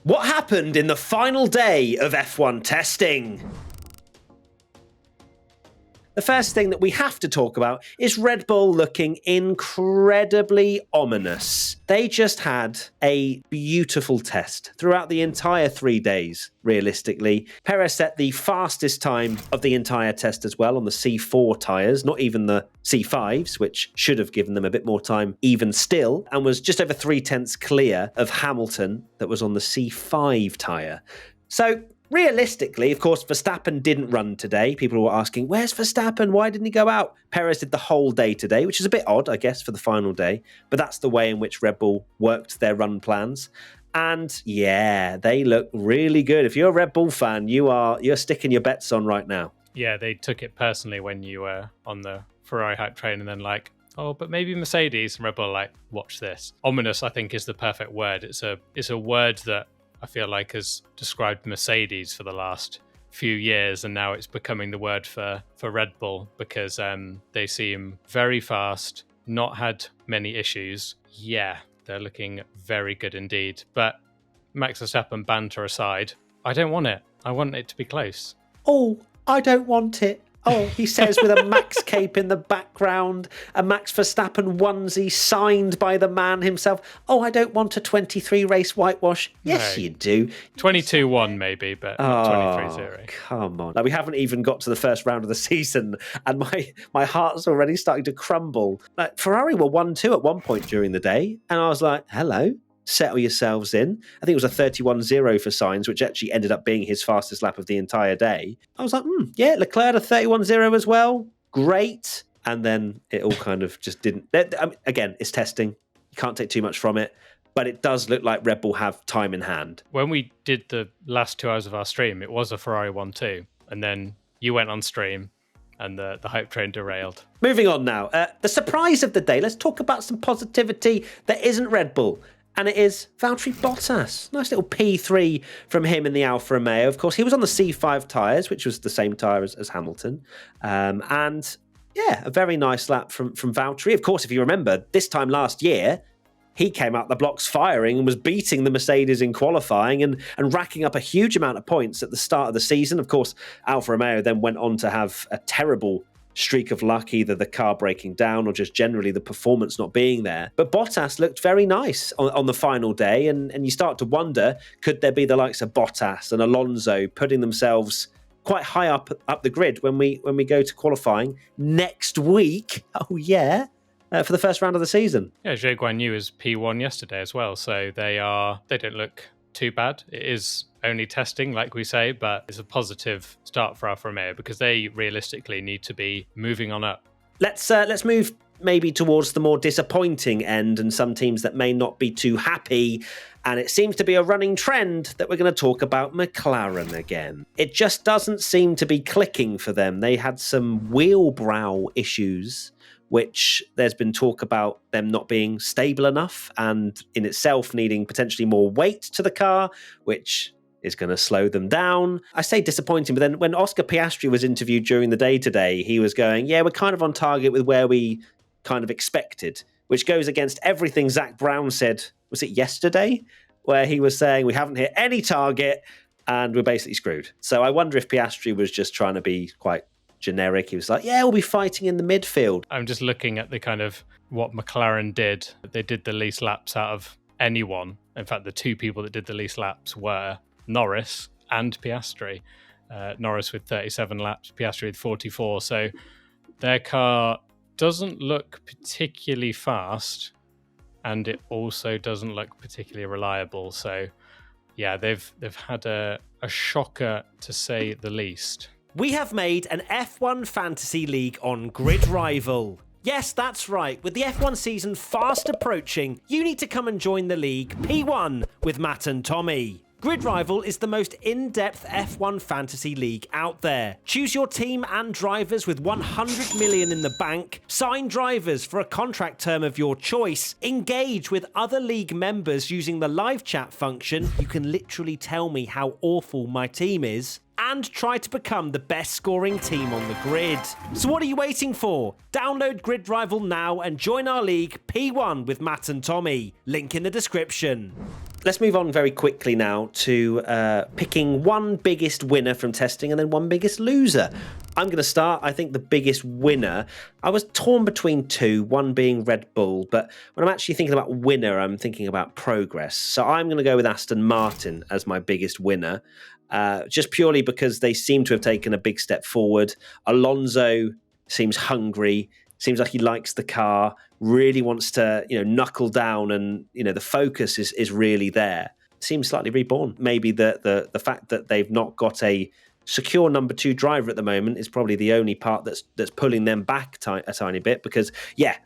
What happened in the final day of F1 testing? The first thing that we have to talk about is Red Bull looking incredibly ominous. They just had a beautiful test throughout the entire 3 days, realistically. Perez set the fastest time of the entire test as well on the C4 tyres, not even the C5s, which should have given them a bit more time even still, and was just over 3/10 clear of Hamilton that was on the C5 tyre. So realistically, of course, Verstappen didn't run today. People were asking, where's Verstappen? Why didn't he go out? Perez did the whole day today, which is a bit odd, I guess, for the final day. But that's the way in which Red Bull worked their run plans. And yeah, they look really good. If you're a Red Bull fan, you're sticking your bets on right now. Yeah, they took it personally when you were on the Ferrari hype train and then like, oh, but maybe Mercedes, and Red Bull like, watch this. Ominous, I think, is the perfect word. It's a word that I feel like has described Mercedes for the last few years, and now it's becoming the word for Red Bull because they seem very fast, not had many issues. Yeah, they're looking very good indeed. But Max Verstappen banter aside, I don't want it. I want it to be close. Oh, I don't want it. Oh, he says with a Max cape in the background, a Max Verstappen onesie signed by the man himself. Oh, I don't want a 23 race whitewash. Yes, no. You do. 22-1 maybe, but not 23-0. Come on. Like, we haven't even got to the first round of the season, and my heart's already starting to crumble. Like, Ferrari were 1-2 at one point during the day, and I was like, hello. Settle yourselves in. I think it was a 31-0 for Sainz, which actually ended up being his fastest lap of the entire day. I was like, yeah, Leclerc a 31-0 as well. Great. And then it all kind of just didn't. I mean, again, it's testing. You can't take too much from it. But it does look like Red Bull have time in hand. When we did the last 2 hours of our stream, it was a Ferrari 1-2. And then you went on stream and the hype train derailed. Moving on now. The surprise of the day. Let's talk about some positivity that isn't Red Bull. And it is Valtteri Bottas. Nice little P3 from him in the Alfa Romeo. Of course, he was on the C5 tyres, which was the same tyre as Hamilton. And yeah, a very nice lap from Valtteri. Of course, if you remember, this time last year, he came out the blocks firing and was beating the Mercedes in qualifying and racking up a huge amount of points at the start of the season. Of course, Alfa Romeo then went on to have a terrible streak of luck, either the car breaking down or just generally the performance not being there. But Bottas looked very nice on the final day, and you start to wonder, could there be the likes of Bottas and Alonso putting themselves quite high up the grid when we go to qualifying next week? Oh yeah, for the first round of the season. Yeah, Zhou Guanyu is P1 yesterday as well, so they don't look too bad. It is only testing, like we say, but it's a positive start for Alfa Romeo because they realistically need to be moving on up. Let's move maybe towards the more disappointing end and some teams that may not be too happy. And it seems to be a running trend that we're going to talk about McLaren again. It just doesn't seem to be clicking for them. They had some wheel brow issues, which there's been talk about them not being stable enough and in itself needing potentially more weight to the car, which is going to slow them down. I say disappointing, but then when Oscar Piastri was interviewed during the day today, he was going, yeah, we're kind of on target with where we kind of expected, which goes against everything Zach Brown said, was it yesterday, where he was saying we haven't hit any target and we're basically screwed. So I wonder if Piastri was just trying to be quite generic. He was like, yeah, we'll be fighting in the midfield. I'm just looking at the kind of what McLaren did. They did the least laps out of anyone. In fact, the two people that did the least laps were Norris and Piastri. Norris with 37 laps, Piastri with 44. So their car doesn't look particularly fast, and it also doesn't look particularly reliable. So yeah, they've had a shocker to say the least. We have made an F1 Fantasy League on Grid Rival. Yes, that's right. With the F1 season fast approaching, you need to come and join the league P1 with Matt and Tommy. Grid Rival is the most in-depth F1 fantasy league out there. Choose your team and drivers with 100 million in the bank, sign drivers for a contract term of your choice, engage with other league members using the live chat function. You can literally tell me how awful my team is, and try to become the best scoring team on the grid. So what are you waiting for? Download Grid Rival now and join our league P1 with Matt and Tommy. Link in the description. Let's move on very quickly now to picking one biggest winner from testing and then one biggest loser. I'm going to start. I think the biggest winner, I was torn between two, one being Red Bull, but when I'm actually thinking about winner, I'm thinking about progress. So I'm going to go with Aston Martin as my biggest winner, just purely because they seem to have taken a big step forward. Alonso seems hungry, seems like he likes the car, really wants to, knuckle down, and the focus is really there. Seems slightly reborn. Maybe the fact that they've not got a secure number 2 driver at the moment is probably the only part that's pulling them back a tiny bit, because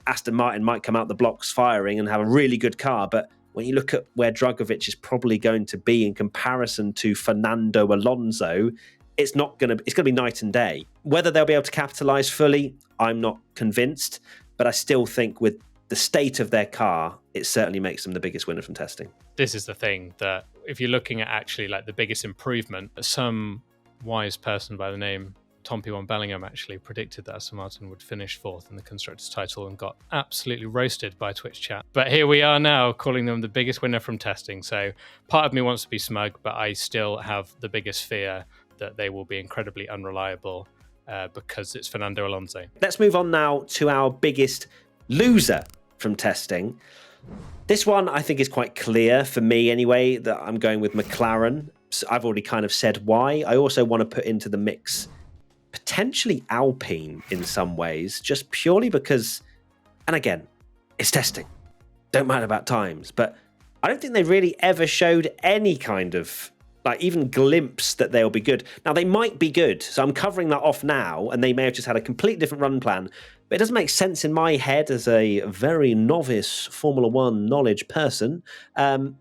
Aston Martin might come out the blocks firing and have a really good car, but when you look at where Drugovich is probably going to be in comparison to Fernando Alonso, it's going to be night and day. Whether they'll be able to capitalize fully, I'm not convinced, but I still think with the state of their car, it certainly makes them the biggest winner from testing. This is the thing, that if you're looking at actually like the biggest improvement, some wise person by the name Tom P1 Bellingham actually predicted that Aston Martin would finish 4th in the Constructors' title and got absolutely roasted by Twitch chat. But here we are now calling them the biggest winner from testing. So part of me wants to be smug, but I still have the biggest fear that they will be incredibly unreliable because it's Fernando Alonso. Let's move on now to our biggest loser from testing. This one I think is quite clear for me anyway, that I'm going with McLaren. So I've already kind of said why. I also want to put into the mix potentially Alpine in some ways, just purely because, and again, it's testing. Don't mind about times, but I don't think they really ever showed any kind of even glimpse that they'll be good. Now, they might be good, so I'm covering that off now, and they may have just had a completely different run plan, but it doesn't make sense in my head as a very novice Formula One knowledge person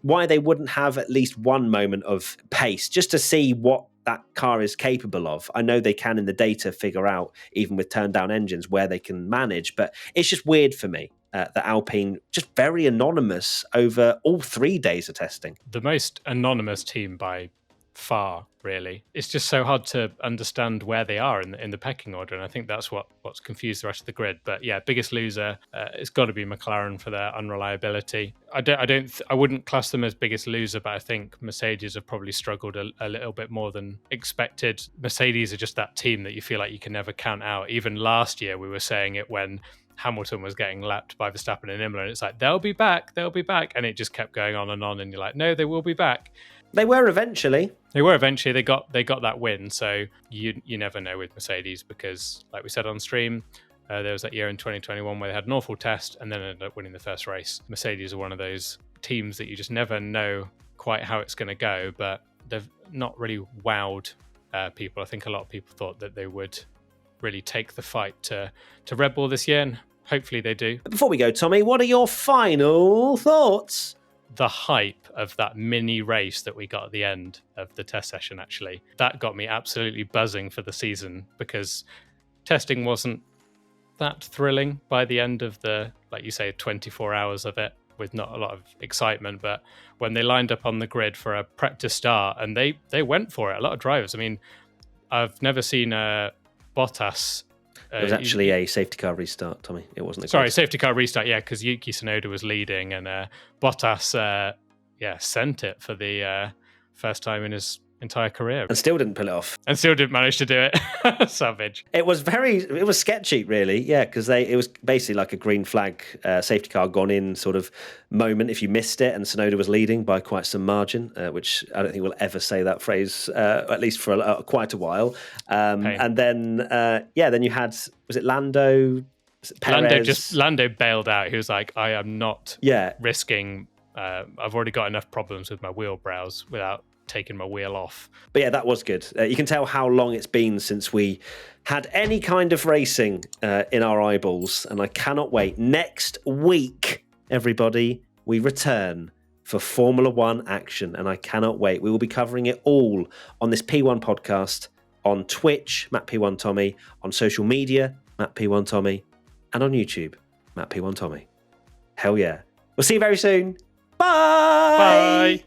why they wouldn't have at least one moment of pace, just to see what that car is capable of. I know they can in the data figure out, even with turned down engines, where they can manage, but it's just weird for me. That Alpine just very anonymous over all 3 days of testing. The most anonymous team by far, really. It's just so hard to understand where they are in the pecking order, and I think that's what's confused the rest of the grid. But biggest loser, it's got to be McLaren for their unreliability. I wouldn't class them as biggest loser, but I think Mercedes have probably struggled a little bit more than expected. Mercedes are just that team that you feel like you can never count out. Even last year, we were saying it when Hamilton was getting lapped by Verstappen in Imola, and it's like, they'll be back, and it just kept going on, and you're like, no, they will be back. They were eventually. They got that win, so you never know with Mercedes, because like we said on stream, there was that year in 2021 where they had an awful test and then ended up winning the first race. Mercedes are one of those teams that you just never know quite how it's going to go, but they've not really wowed people. I think a lot of people thought that they would really take the fight to Red Bull this year, and hopefully they do. Before we go, Tommy, what are your final thoughts? The hype of that mini race that we got at the end of the test session, actually, that got me absolutely buzzing for the season, because testing wasn't that thrilling by the end of the, like you say, 24 hours of it, with not a lot of excitement. But when they lined up on the grid for a prep to start, and they went for it, a lot of drivers. I mean, I've never seen Bottas. It was actually a safety car restart, Tommy. It wasn't a safety car restart, because Yuki Tsunoda was leading, and Bottas, sent it for the first time in his entire career. And still didn't pull it off. And still didn't manage to do it. Savage. It was sketchy, really, because it was basically like a green flag safety car gone in sort of moment if you missed it, and Tsunoda was leading by quite some margin, which I don't think we'll ever say that phrase, at least for quite a while. And then you had, was it Lando? Lando bailed out. He was like, I am not risking, I've already got enough problems with my wheel brows without taking my wheel off. But that was good. You can tell how long it's been since we had any kind of racing in our eyeballs, and I cannot wait. Next week, everybody, we return for Formula One action, and I cannot wait. We will be covering it all on this P1 podcast, on Twitch, Matt P1 Tommy, on social media, Matt P1 Tommy, and on YouTube, Matt P1 Tommy. Hell yeah. We'll see you very soon. Bye! Bye!